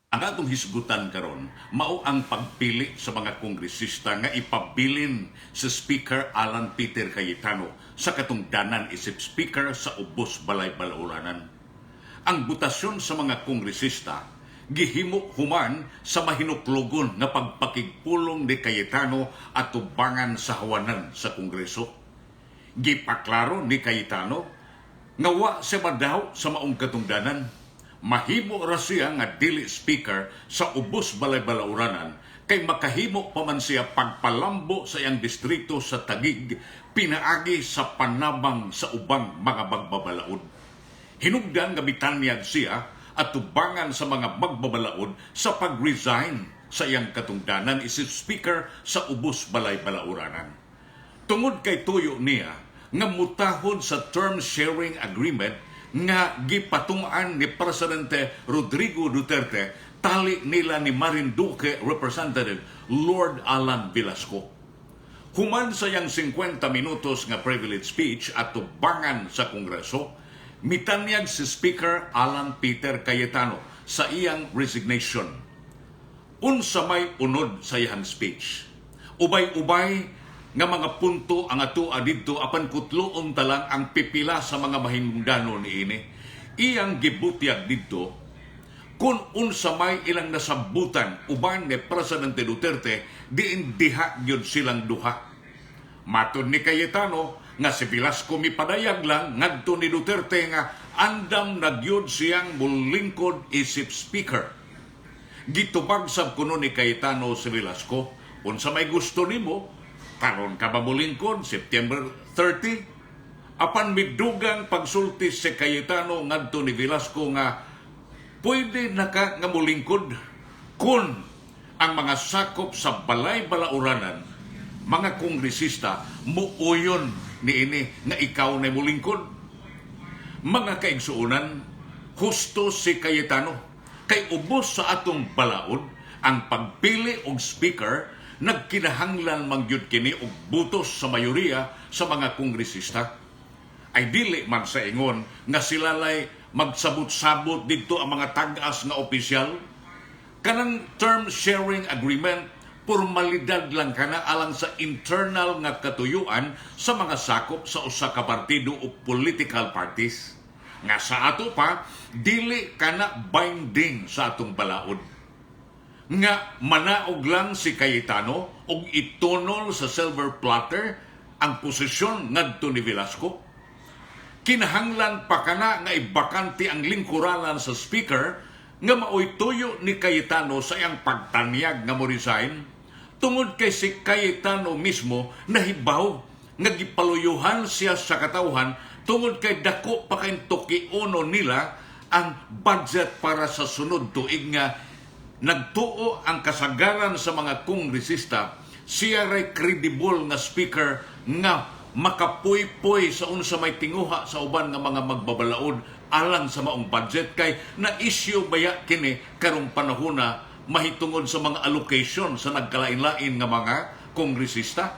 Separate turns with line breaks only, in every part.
Ang atong hisgutan karon mao ang pagpili sa mga kongresista nga ipabilin sa Speaker Alan Peter Cayetano sa katungdanan isip Speaker sa ubos balay balauranan. Ang butasyon sa mga kongresista gihimo human sa mahinuklogon nga pagpakigpulong ni Cayetano at tubangan sa hawanan sa Kongreso. Gipaklaro ni Cayetano nga wa siya madaw sa maong katungdanan. Mahimo ra siya nga dili speaker sa ubos balay balauranan kay makahimo pa man siya pagpalambo sa iyang distrito sa Taguig pinaagi sa panabang sa ubang mga magbabalaod. Hinugdan nga bitanyag siya at tubangan sa mga magbabalaod sa pag-resign sa iyang katungdanan isip speaker sa ubos balay balauranan. Tungod kay tuyo niya nga mutahon sa term sharing agreement nga gipatungan ni Presidente Rodrigo Duterte tali nila ni Marinduque Representative Lord Alan Velasco. Human sa yang 50 minutos nga privilege speech at tubangan sa Kongreso, mitanyag si Speaker Alan Peter Cayetano sa iyang resignation. Unsa may unod sa iyang speech. Ubay-ubay nga mga punto ang ato adidto apan kutloon talang ang pipila sa mga mahinungdanon niini. Iyang gibutyag didto kung unsa may ilang nasabutan uban ni Presidente Duterte diin diha gyud silang duha. Matud ni Cayetano nga si Velasco mipadayag lang ngadto ni Duterte nga andam nagyud siyang mulingkod isip speaker. Gitubag sab kuno ni Cayetano si Velasco, unsa may gusto nimo karon ka ba mulingkod September 30? Apan midugang pagsulti si Cayetano ngadto ni Velasco nga pwede naka nga mulingkod kun ang mga sakop sa balay balauranan mga kongresista muuyon niini nga ikaw na mulingkod. Mga kaigsuunan, husto si Cayetano kay ubos sa atong balaod ang pagpili og speaker nagkinahanglan mangyud kini og butos sa mayoriya sa mga kongresista. Ay dili man sa ingon nga silalay magsabot-sabot dito ang mga tag-as nga opisyal. Kanang term sharing agreement, formalidad lang kana alang sa internal nga katuyuan sa mga sakop sa usa ka partido o political parties. Nga sa ato pa, dili kana binding sa atong balaod. Nga manaog lang si Cayetano og itunol sa silver platter ang posisyon ngadto ni Velasco. Kinahanglan pa kana nga ibakante ang lingkuranan sa speaker nga maoy tuyo ni Cayetano sa iyang pagtanyag nga mo resign tungod kay si Cayetano mismo nahibaw nga gipaluyuhan siya sa katawhan tungod kay dako pa kay tukiuno nila ang budget para sa sunod tuig nga nagtuo ang kasagaran sa mga kongresista siya ray credible nga speaker nga makapuy-puy sa unsa may tinguha sa uban nga mga magbabalaod alang sa maong budget kay na issue baya kini karong panahona mahitungod sa mga allocation sa nagkalain-lain nga mga kongresista.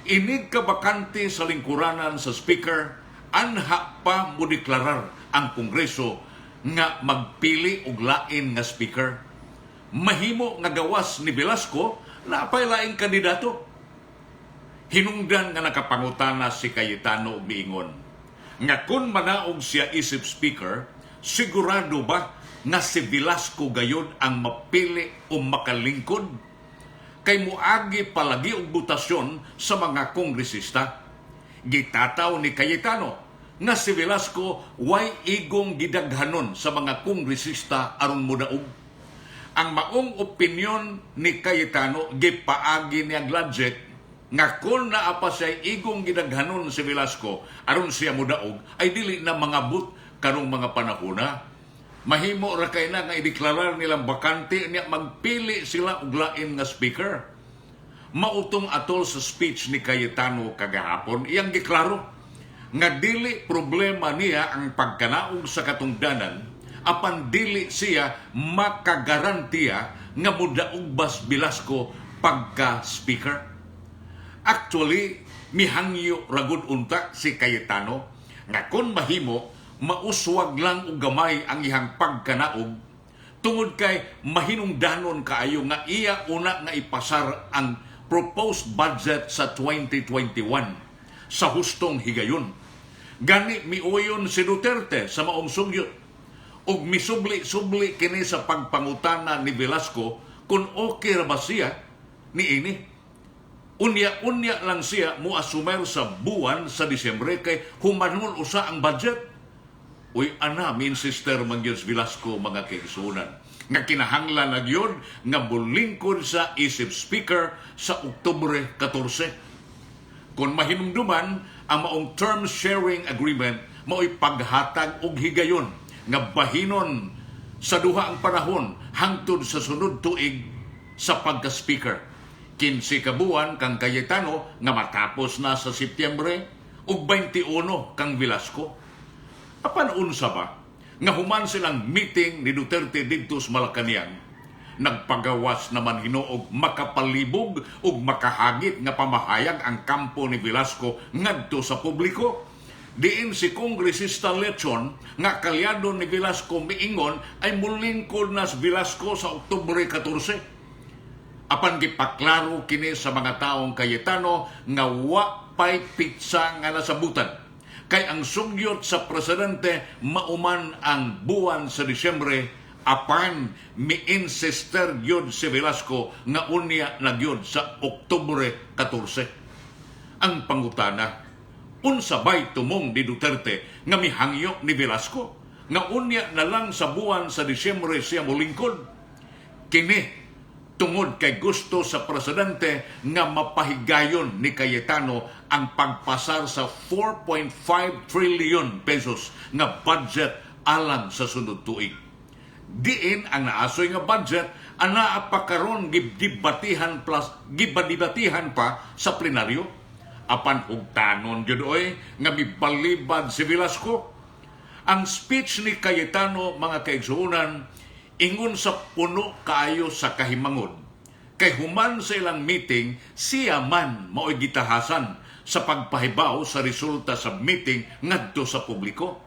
Inig ka bakante sa lingkuranan sa speaker anha pa mo deklarar ang Kongreso nga magpili og lain nga speaker. Mahimo nga gawas ni Velasco na apay laing kandidato. Hinungdan nga nakapangutana si Cayetano og miingon nga kun manaog siya isip speaker, sigurado ba nga si Velasco gayud ang mapili o makalingkod? Kay muagi palagi og butasyon sa mga kongresista. Gitataw ni Cayetano nga si Velasco way igong gidaghanon sa mga kongresista aron modaog. Ang maong opinyon ni Cayetano gipaagi niya logic nga kung naapa siya igong gidaghanon si Velasco aron siya mudaog ay dili na mangabot karong mga panahona. Mahimo ra kay na nga ideklarar nilang bakante niya magpili sila og lain nga speaker. Mautong atol sa speech ni Cayetano kagahapon iyang giklaro nga dili problema niya ang pagkanaog sa katungdanan apan dili siya makagarantiya nga mudaog bas Velasco pagka-speaker. Actually, mihangyo ragud unta si Cayetano nga kung mahimo, mauswag lang og gamay ang ihang pagkanaog tungod kay mahinungdanon kaayo nga iya una nga ipasar ang proposed budget sa 2021 sa hustong higayon. Gani miuyon si Duterte sa maong sugyot ug misubli-subli kini sa pagpangutana ni Velasco kung okay ra ba siya niini. Unya-unya lang siya muasumer sa buwan sa Disyembre kay humanhon usa ang budget. Uy, ana, min sister Mangyos Velasco, mga kaigsunan, nga kinahanglan na yun nga bulingkod sa isip speaker sa Oktubre 14. Kung mahinumduman, ang maong term sharing agreement mao'y paghatag og higayon nga bahinon sa duha ang panahon hangtod sa sunod tuig sa pagka-speaker. 15 ka buwan kang Cayetano nga matapos na sa Setyembre ug 21 kang Velasco. Apan unsa ba nga human silang meeting ni Duterte didto sa Malacañang, nagpagawas naman hinuog makapalibog ug makahagit nga pamahayag ang kampo ni Velasco ngadto sa publiko. Diin si Kongresista Lechon nga kalyado ni Velasco miingon ay mulingkod na si Velasco sa Oktubre 14. Apan gipaklaro kini sa mga taong Cayetano nga wa pay pitsa nga nasabutan. Kay ang sugyot sa presidente mauman ang buwan sa Disyembre, apan mi-insister yun si Velasco nga unya na yun sa Oktubre 14. Ang pangutana, unsa bay tumong ni Duterte nga mihangyo ni Velasco nga unya na lang sa buwan sa Disyembre siya molingkod? Kini tungod kay gusto sa presidente nga mapahigayon ni Cayetano ang pagpasar sa 4.5 trillion pesos nga budget alang sa sunod tuig. Diin ang naasoy nga budget ana pa karon gibatihan pa sa plenaryo. Apan hugtanon gyud oy nga mibalibad si Velasco. Ang speech ni Cayetano, mga kaigsuonan, ingon sa puno kaayo sa kahimangod. Kay human sa ilang meeting, siya man mao'y gitahasan sa pagpahibaw sa resulta sa meeting ngadto sa publiko.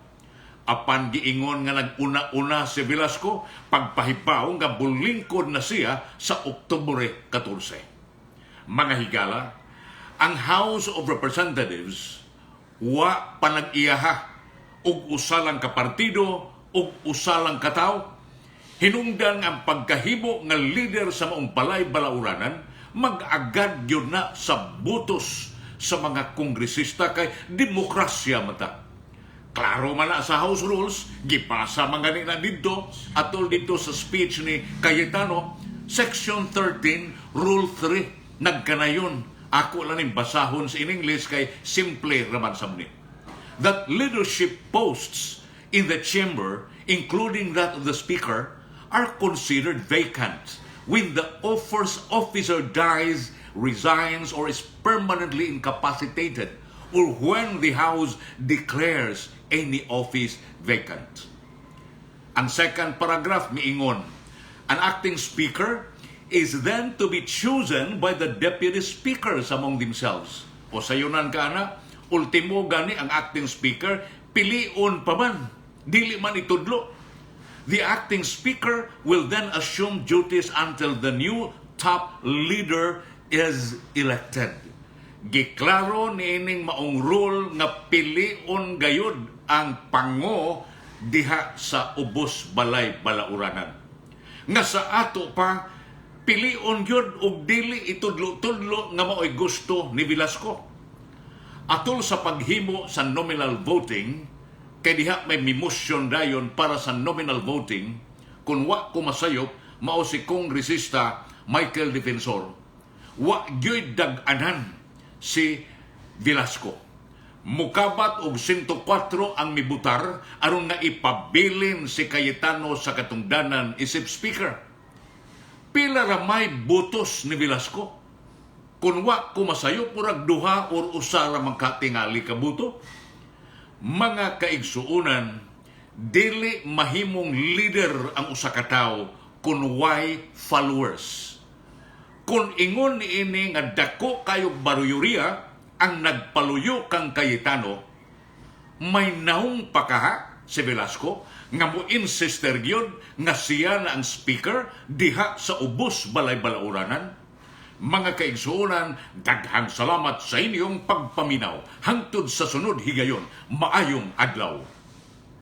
Apan giingon nga nag-una-una si Velasco, pagpahibaw nga bulingkod na siya sa Oktubre 14. Mga higala, ang House of Representatives wa panag-iyaha ug usalang kapartido ug usalang katawo. Hinungdan ang pagkahimo nga leader sa maong balay-balauranan mag-agad yun na sa butos sa mga kongresista kay demokrasya mata. Klaro man na sa House Rules, gipasa mga nila dito atol dito sa speech ni Cayetano, Section 13, Rule 3, nagkanayon. Ako lang yung basahon sa in English kay simple raman samni. That leadership posts in the chamber, including that of the Speaker, are considered vacant when the officer dies, resigns, or is permanently incapacitated, or when the House declares any office vacant. Ang second paragraph miingon, an acting Speaker is then to be chosen by the deputy speakers among themselves. O sayunan ka na, ultimo gani ang acting speaker, pilion pa man, dili man itudlo. The acting speaker will then assume duties until the new top leader is elected. Giklaro niining maong rule nga pilion gayud ang pango diha sa ubos balay balauranan. Nga sa ato pa, pilion yun og dili itudlo-tudlo nga mao'y gusto ni Velasco. Atol sa paghimo sa nominal voting, kay diha may motion dayon para sa nominal voting, kung wa kumasayop, mao si Kongresista Michael Defensor, wa gyo'y dag-anan si Velasco. Mukabat og 104 ang mibutar aron nga ipabilin si Cayetano sa katungdanan isip speaker. Pila ra may butos ni Velasco? Kung wa kumasayo murag duha or usa ra man katingali ka buto. Mga kaigsuunan, dili mahimong leader ang usa ka tawo kun way followers. Kung ingon niini nga dako kayo baruyuriya ang nagpaluyo kang Cayetano, may naong pakaha si Velasco nga mo insister gyud nga siya na ang speaker diha sa ubos balay balauranan. Mga kaigsuonan, daghang salamat sa inyong pagpaminaw. Hangtod sa sunod higayon, maayong adlaw.